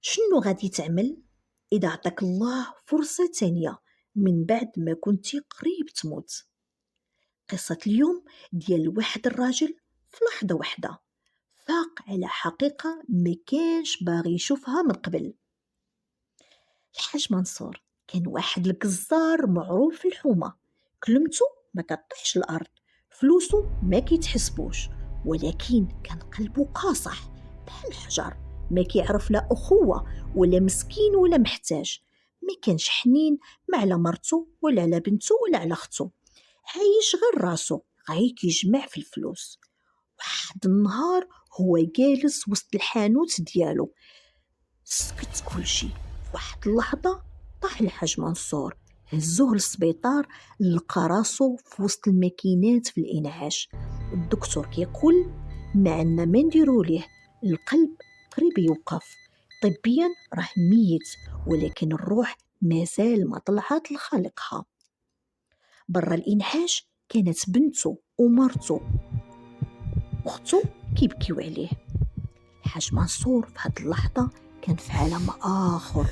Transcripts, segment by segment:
شنو غادي تعمل إذا عطاك الله فرصة تانية من بعد ما كنتي قريب تموت؟ قصة اليوم ديال واحد الراجل في لحظة واحدة فاق على حقيقة ما كانش باغي يشوفها من قبل. الحاج منصور كان واحد الجزار معروف في الحومة، كلمته ما كطيحش الأرض، فلوسه ما كيتحسبوش، ولكن كان قلبه قاصح بحال الحجر، ما كيعرف لا أخوة ولا مسكين ولا محتاج. ما كانش حنين ما على مرته ولا على بنته ولا على اختو، عايش غير راسو غير كيجمع في الفلوس. واحد النهار هو جالس وسط الحانوت ديالو، سكت كلشي. في واحد اللحظة طاح الحاج منصور، هزوه للسبيطار، لقى راسو في وسط الماكينات في الإنعاش. الدكتور كيقول ما عندنا ما نديرو ليه، القلب قريب يوقف، طبيا راه ميت، ولكن الروح مازال ما طلعت لخالقها. برا الإنعاش كانت بنته ومرته أختو كيبكيو عليه. الحاج منصور في هاد اللحظة كان في عالم آخر،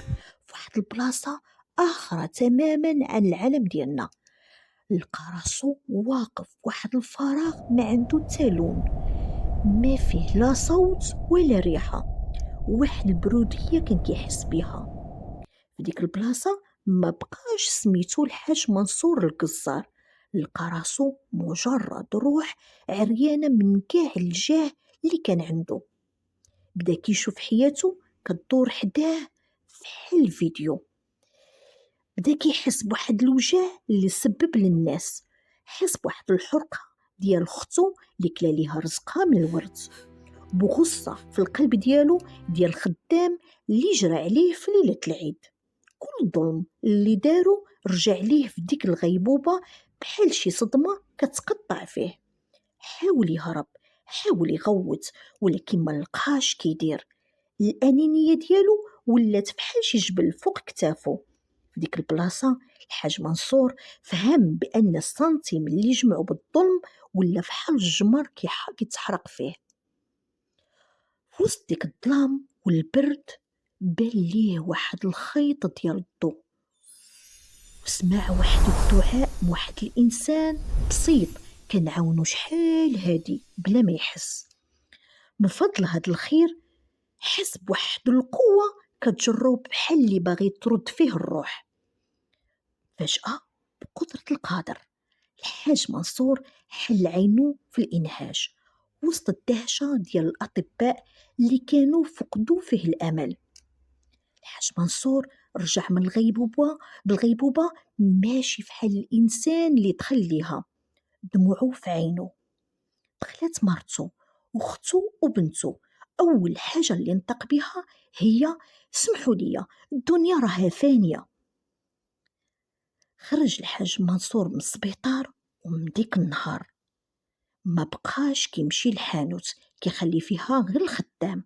في واحد البلاصة آخرى تماما عن العالم ديالنا. لقى راسو واقف في واحد الفراغ ما عنده حتى لون، ما فيه لا صوت ولا ريحة، واحد البرودية كان كيحس بيها. في ديك البلاصة ما بقاش سميتو الحاج منصور الجزار، لقى راسو مجرد روح عريانة من كاع الجاه اللي كان عنده. بدا كيشوف حياته كدور حداه فحال الفيديو، بدا كيحس بواحد الوجع اللي سبب للناس، حس بواحد الحرقة ديال اختو اللي كلا ليها رزقها من الورد، بغصة في القلب ديالو ديال الخدام اللي جرى عليه في ليلة العيد. كل الظلم اللي دارو رجع ليه في ديك الغيبوبة بحال شي صدمة كتقطع فيه. حاول يهرب، حاول يغوت، ولكن ما لقاش كيدير. الأنانية ديالو ولات بحال شي جبل فوق كتافو. في ديك البلاصة الحاج منصور فهم بأن السنتيم اللي جمعو بالظلم ولا فحال الجمر كيتحرق فيه. في وسط ديك الظلام والبرد بان ليه واحد الخيط ديال الضو، وسمع واحد الدعاء من واحد الإنسان بسيط كان عاونو شحال هادي بلا ما يحس. من فضل هاد الخير حس بواحد القوة كتجرو بحال اللي باغي ترد فيه الروح. فجأة بقدرة القادر الحاج منصور حل عينو في الإنهاج وسط الدهشة ديال الأطباء اللي كانوا فقدوا فيه الأمل. الحاج منصور رجع من بالغيبوبة ماشي فحال الإنسان اللي دخل ليها، دموعو في عينو. دخلت مرتو وختو وبنتو، أول حاجة اللي نطق بها هي سمحوا لي، الدنيا راها فانية. خرج الحاج منصور من السبيطار، ومن ديك النهار ما بقاش كيمشي الحانوت كيخلي فيها غير الخدام،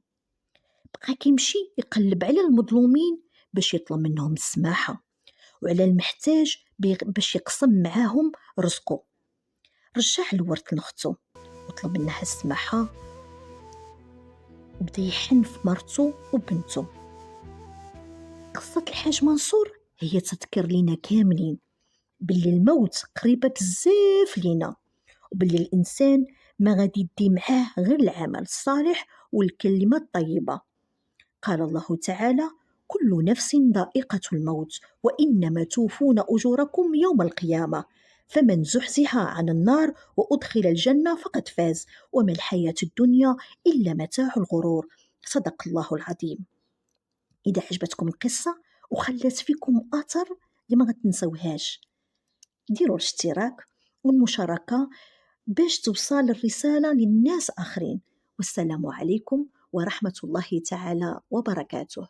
بقى كيمشي يقلب على المظلومين باش يطلب منهم السماحة، وعلى المحتاج باش يقسم معاهم رزقه. رجع الورد لختو وطلب منها السماحة، وبدا يحن في مرتو وبنتو. قصة الحاج منصور هي تذكر لينا كاملين باللي الموت قريبة بزاف لينا، وباللي الإنسان ما غادي يدي معاه غير العمل الصالح والكلمة الطيبة. قال الله تعالى: كل نفس ذائقة الموت وإنما توفون أجوركم يوم القيامة، فمن زحزح عن النار وأدخل الجنة فقد فاز، وما الحياة الدنيا إلا متاع الغرور. صدق الله العظيم. إذا عجبتكم القصة وخلت فيكم أثر اللي ما تنسوهاش، ديروا الاشتراك والمشاركة باش توصل الرسالة للناس آخرين. والسلام عليكم ورحمة الله تعالى وبركاته.